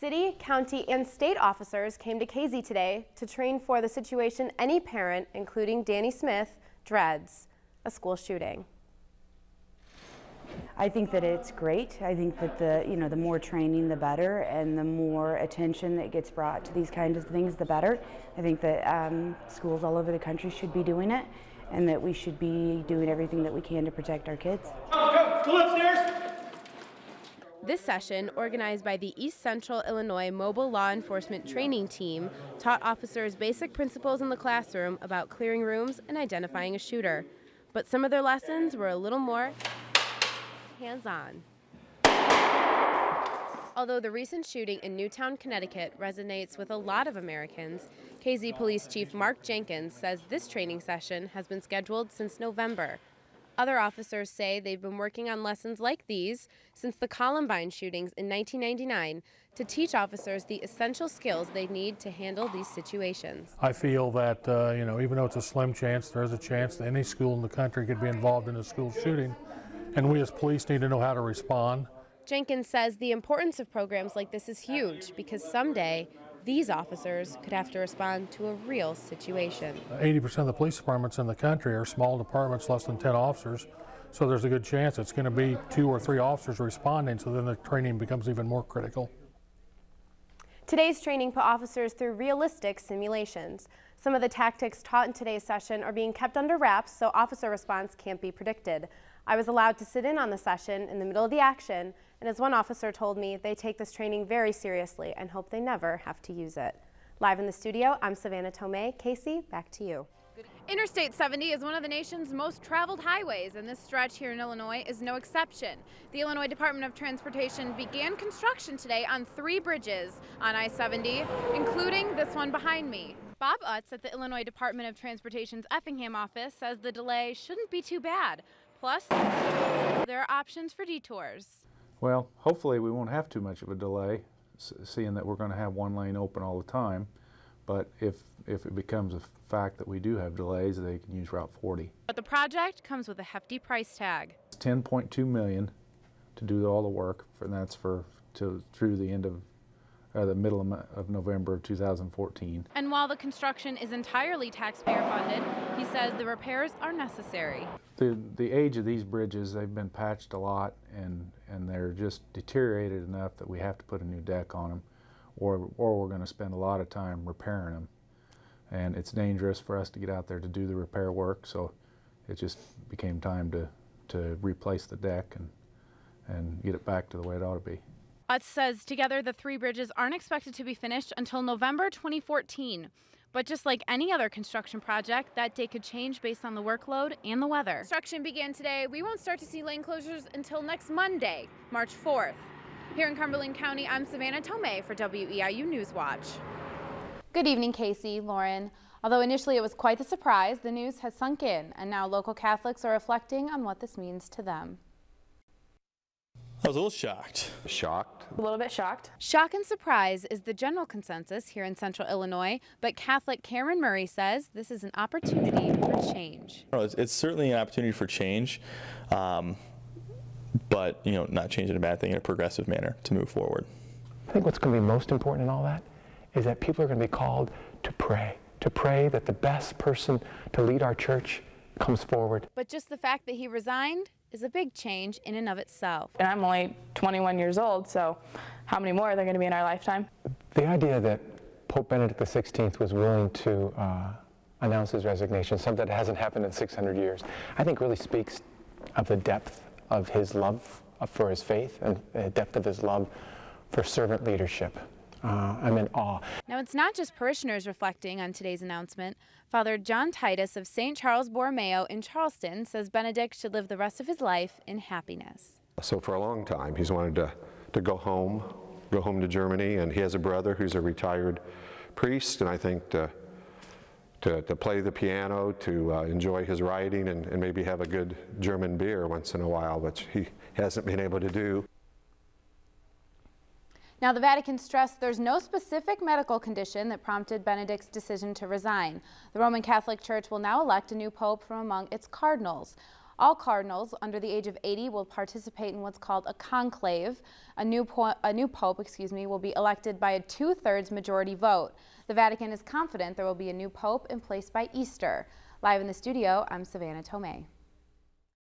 City, county, and state officers came to Casey today to train for the situation any parent, including Danny Smith, dreads: a school shooting. I think that it's great. I think that the more training, the better, and the more attention that gets brought to these kinds of things, the better. I think that schools all over the country should be doing it, and that we should be doing everything that we can to protect our kids. Go upstairs. This session, organized by the East Central Illinois Mobile Law Enforcement Training Team, taught officers basic principles in the classroom about clearing rooms and identifying a shooter. But some of their lessons were a little more hands-on. Although the recent shooting in Newtown, Connecticut resonates with a lot of Americans, Casey Police Chief Mark Jenkins says this training session has been scheduled since November. Other officers say they've been working on lessons like these since the Columbine shootings in 1999 to teach officers the essential skills they need to handle these situations. I feel that, even though it's a slim chance, there's a chance that any school in the country could be involved in a school shooting, and we as police need to know how to respond. Jenkins says the importance of programs like this is huge because someday these officers could have to respond to a real situation. 80% of the police departments in the country are small departments, less than 10 officers, so there's a good chance it's going to be 2 or 3 officers responding, so then the training becomes even more critical. Today's training put officers through realistic simulations. Some of the tactics taught in today's session are being kept under wraps, so officer response can't be predicted. I was allowed to sit in on the session in the middle of the action, and as one officer told me, they take this training very seriously and hope they never have to use it. Live in the studio, I'm Savanna Tomei. Casey, back to you. Interstate 70 is one of the nation's most traveled highways, and this stretch here in Illinois is no exception. The Illinois Department of Transportation began construction today on 3 bridges on I-70, including this one behind me. Bob Utz at the Illinois Department of Transportation's Effingham office says the delay shouldn't be too bad. Plus, there are options for detours. Well, hopefully we won't have too much of a delay, seeing that we're going to have one lane open all the time. But if it becomes a fact that we do have delays, they can use Route 40. But the project comes with a hefty price tag. It's $10.2 million to do all the work, and that's through the end of the middle of November of 2014. And while the construction is entirely taxpayer funded, he says the repairs are necessary. The age of these bridges, they've been patched a lot, and they're just deteriorated enough that we have to put a new deck on them, or we're going to spend a lot of time repairing them. And it's dangerous for us to get out there to do the repair work, so it just became time to replace the deck and get it back to the way it ought to be. Utz says together the 3 bridges aren't expected to be finished until November 2014. But just like any other construction project, that date could change based on the workload and the weather. Construction began today. We won't start to see lane closures until next Monday, March 4th. Here in Cumberland County, I'm Savanna Tomei for WEIU Newswatch. Good evening, Casey, Lauren. Although initially it was quite the surprise, the news has sunk in, and now local Catholics are reflecting on what this means to them. I was a little shocked. Shocked? A little bit shocked. Shock and surprise is the general consensus here in Central Illinois, but Catholic Karen Murray says this is an opportunity for change. It's certainly an opportunity for change, but not change in a bad thing, in a progressive manner to move forward. I think what's going to be most important in all that is that people are going to be called to pray that the best person to lead our church comes forward. But just the fact that he resigned is a big change in and of itself. And I'm only 21 years old, so how many more are there going to be in our lifetime? The idea that Pope Benedict XVI was willing to announce his resignation, something that hasn't happened in 600 years, I think really speaks of the depth of his love for his faith and the depth of his love for servant leadership. I'm in awe. Now, it's not just parishioners reflecting on today's announcement. Father John Titus of St. Charles Borromeo in Charleston says Benedict should live the rest of his life in happiness. So for a long time, he's wanted to go home to Germany, and he has a brother who's a retired priest, and I think to play the piano, to enjoy his writing, and maybe have a good German beer once in a while, which he hasn't been able to do. Now, the Vatican stressed there's no specific medical condition that prompted Benedict's decision to resign. The Roman Catholic Church will now elect a new pope from among its cardinals. All cardinals under the age of 80 will participate in what's called a conclave. A new pope, will be elected by a 2/3 majority vote. The Vatican is confident there will be a new pope in place by Easter. Live in the studio, I'm Savanna Tomei.